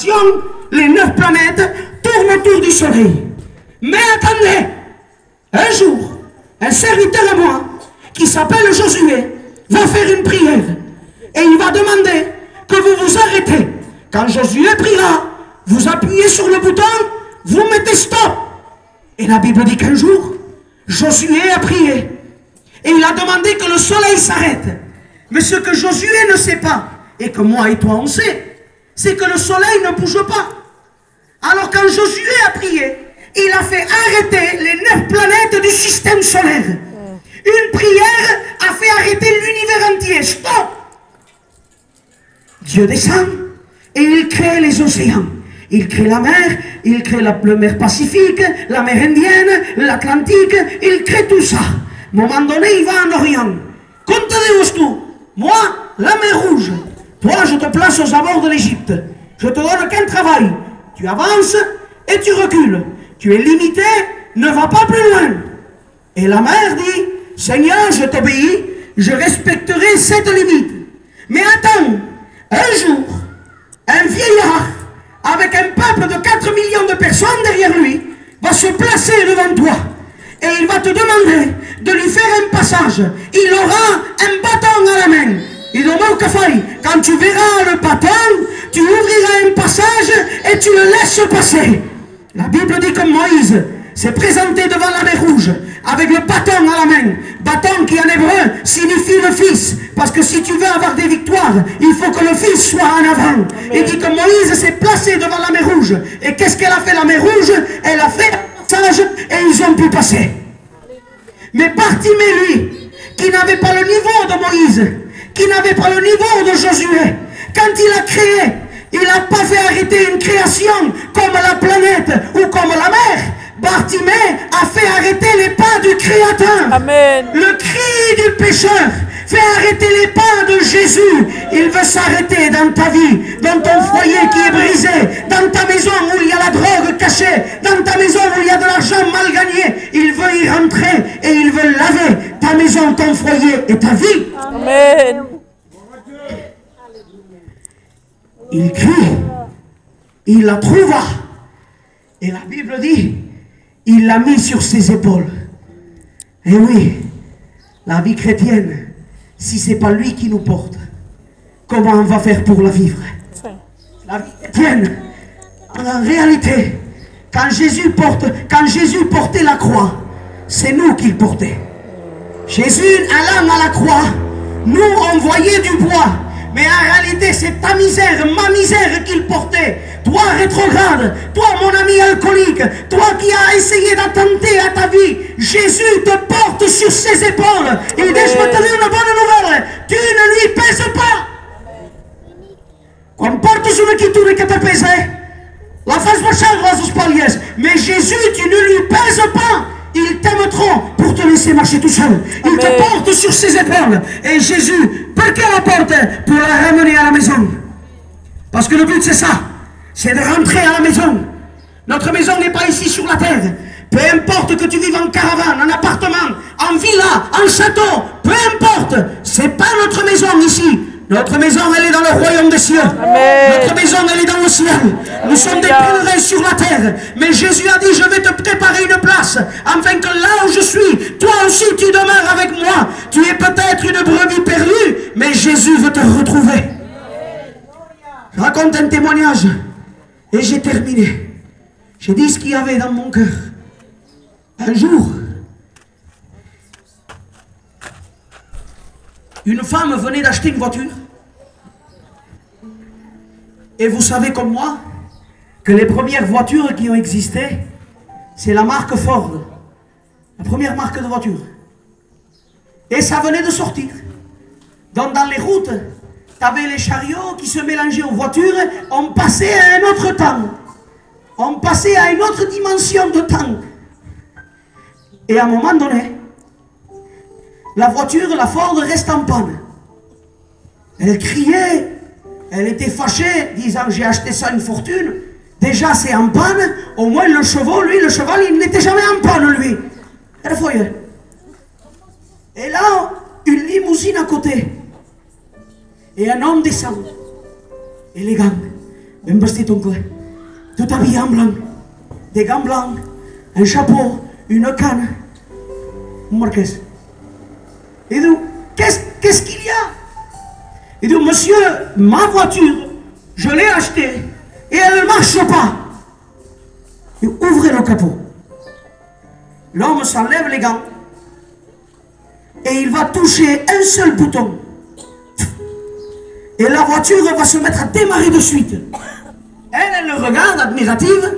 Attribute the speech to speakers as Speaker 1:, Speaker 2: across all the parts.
Speaker 1: création, les 9 planètes tournent autour du soleil. Mais attendez, un jour, un serviteur à moi, qui s'appelle Josué, va faire une prière. Et il va demander que vous vous arrêtez. Quand Josué priera, vous appuyez sur le bouton, vous mettez stop. Et la Bible dit qu'un jour, Josué a prié. Et il a demandé que le soleil s'arrête. Mais ce que Josué ne sait pas, et que moi et toi on sait, c'est que le soleil ne bouge pas. Alors quand Josué a prié, il a fait arrêter les 9 planètes du système solaire. Une prière a fait arrêter l'univers entier. Stop! Dieu descend et il crée les océans. Il crée la mer, il crée la mer Pacifique, la mer Indienne, l'Atlantique, il crée tout ça. À un moment donné, il va en Orient. Compte tout. Moi, la mer Rouge. Toi, je te place aux abords de l'Égypte. Je te donne qu'un travail. Tu avances et tu recules. Tu es limité, ne va pas plus loin. Et la mer dit, Seigneur, je t'obéis, je respecterai cette limite. Mais attends, un jour, un vieillard, avec un peuple de 4 millions de personnes derrière lui, va se placer devant toi. Et il va te demander de lui faire un passage. Il aura un bâton à la main. Quand tu verras le bâton, tu ouvriras un passage et tu le laisses passer. La Bible dit que Moïse s'est présenté devant la mer Rouge avec le bâton à la main. Bâton qui en hébreu signifie le fils. Parce que si tu veux avoir des victoires, il faut que le fils soit en avant. Il dit que Moïse s'est placé devant la mer Rouge. Et qu'est-ce qu'elle a fait la mer Rouge? Elle a fait un passage et ils ont pu passer. Mais Bartimée, lui, qui n'avait pas le niveau de Moïse, qui n'avait pas le niveau de Josué, quand il a créé, il n'a pas fait arrêter une création comme la planète ou comme la mer. Bartimée a fait arrêter les pas du Créateur.
Speaker 2: Amen.
Speaker 1: Le cri du pécheur fait arrêter les pas de Jésus. Il veut s'arrêter dans ta vie, dans ton foyer qui est brisé, dans ta maison où il y a la drogue cachée, dans ta maison où il y a de l'argent mal gagné. Il veut y rentrer et il veut laver ta maison, ton foyer et ta vie.
Speaker 2: Amen.
Speaker 1: Il crie, il la trouva. Et la Bible dit, il l'a mis sur ses épaules. Et oui, la vie chrétienne, si ce n'est pas lui qui nous porte, comment on va faire pour la vivre? La vie chrétienne, en réalité, quand Jésus portait la croix, c'est nous qu'il portait. Jésus allant à la croix, nous on voyait du bois. Mais en réalité, c'est ta misère, ma misère qu'il portait. Toi, rétrograde, toi, mon ami alcoolique, toi qui as essayé d'attenter à ta vie, Jésus te porte sur ses épaules. Il dit, je vais te dire une bonne nouvelle, tu ne lui pèses pas. Comporte sur le qui te pèse. La face marchande, os paliers. Mais Jésus, tu ne lui pèses pas. Il t'aime trop pour te laisser marcher tout seul. Il
Speaker 2: Amen.
Speaker 1: te porte sur ses épaules. Et Jésus, pour quelle la porte? Pour la ramener à la maison. Parce que le but c'est ça. C'est de rentrer à la maison. Notre maison n'est pas ici sur la terre. Peu importe que tu vives en caravane, en appartement, en villa, en château, peu importe. C'est pas notre maison ici. Notre maison, elle est dans le royaume des cieux.
Speaker 2: Amen.
Speaker 1: Notre maison, elle est dans le ciel. Nous sommes des pèlerins sur la terre. Mais Jésus a dit, je vais te préparer une place, afin que là où je suis, toi aussi tu demeures avec moi. Tu es peut-être une brebis perdue, mais Jésus veut te retrouver. Je raconte un témoignage. Et j'ai terminé. J'ai dit ce qu'il y avait dans mon cœur. Un jour, une femme venait d'acheter une voiture. Et vous savez comme moi que les premières voitures qui ont existé, c'est la marque Ford. La première marque de voiture. Et ça venait de sortir. Donc dans les routes, tu avais les chariots qui se mélangeaient aux voitures. On passait à un autre temps. On passait à une autre dimension de temps. Et à un moment donné, la voiture, la Ford, reste en panne. Elle criait, elle était fâchée, disant j'ai acheté ça une fortune. Déjà c'est en panne, au moins le cheval, il n'était jamais en panne, lui. Et là, une limousine à côté. Et un homme descend, élégant, un vestit oncle, tout habillé en blanc, des gants blancs, un chapeau, une canne. Marquez. Il dit, qu'est-ce qu'il y a? Il dit, monsieur, ma voiture, je l'ai achetée et elle ne marche pas. Il ouvre le capot. L'homme s'enlève les gants et il va toucher un seul bouton. Et la voiture va se mettre à démarrer de suite. Elle le regarde, admirative.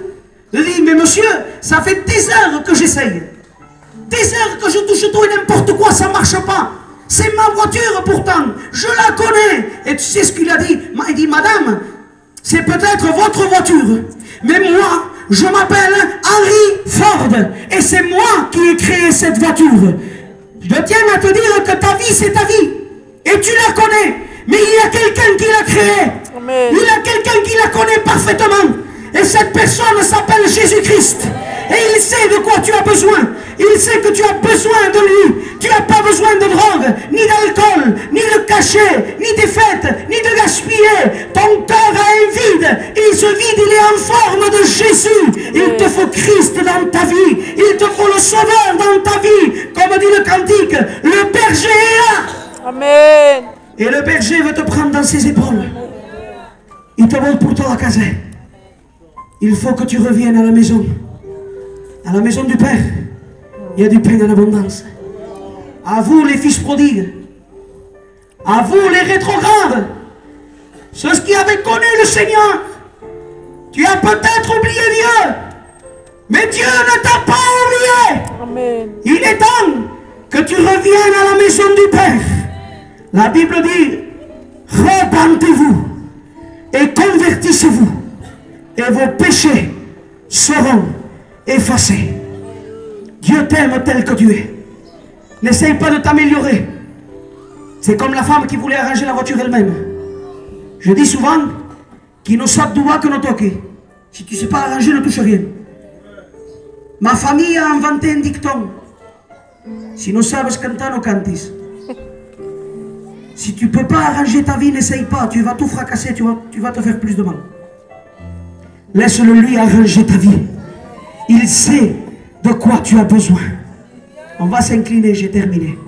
Speaker 1: Elle dit, mais monsieur, ça fait des heures que j'essaye. Des heures que je touche tout et n'importe quoi, ça ne marche pas. C'est ma voiture pourtant, je la connais. Et tu sais ce qu'il a dit? Il dit, madame, c'est peut-être votre voiture, mais moi, je m'appelle Henry Ford. Et c'est moi qui ai créé cette voiture. Je tiens à te dire que ta vie, c'est ta vie. Et tu la connais. Mais il y a quelqu'un qui l'a créée.
Speaker 2: Amen.
Speaker 1: Il y a quelqu'un qui la connaît parfaitement. Et cette personne s'appelle Jésus-Christ. Et il sait de quoi tu as besoin. Il sait que tu as besoin de lui. Tu n'as pas besoin de drogue, ni d'alcool, ni de cachet, ni de fêtes, ni de gaspiller. Ton cœur a un vide. Et ce vide, il est en forme de Jésus. Il te faut Christ dans ta vie. Il te faut le Sauveur dans ta vie. Comme dit le cantique, le berger est là.
Speaker 2: Amen.
Speaker 1: Et le berger veut te prendre dans ses épaules. Il te montre pour toi la caser. Il faut que tu reviennes à la maison. À la maison du Père. Il y a du pain en abondance. À vous les fils prodigues. À vous les rétrogrades. Ceux qui avaient connu le Seigneur. Tu as peut-être oublié Dieu. Mais Dieu ne t'a pas oublié.
Speaker 2: Amen.
Speaker 1: Il est temps que tu reviennes à la maison du Père. La Bible dit, repentez-vous et convertissez-vous et vos péchés seront effacés. Dieu t'aime tel que tu es. N'essaye pas de t'améliorer. C'est comme la femme qui voulait arranger la voiture elle-même. Je dis souvent, qui ne sabe doit que ne toque. Si tu ne sais pas arranger, ne touche rien. Ma famille a inventé un dicton. Si no sabes cantar, no cantis. Si tu ne peux pas arranger ta vie, n'essaye pas. Tu vas tout fracasser, tu vas te faire plus de mal. Laisse-le lui arranger ta vie. Il sait de quoi tu as besoin. On va s'incliner, j'ai terminé.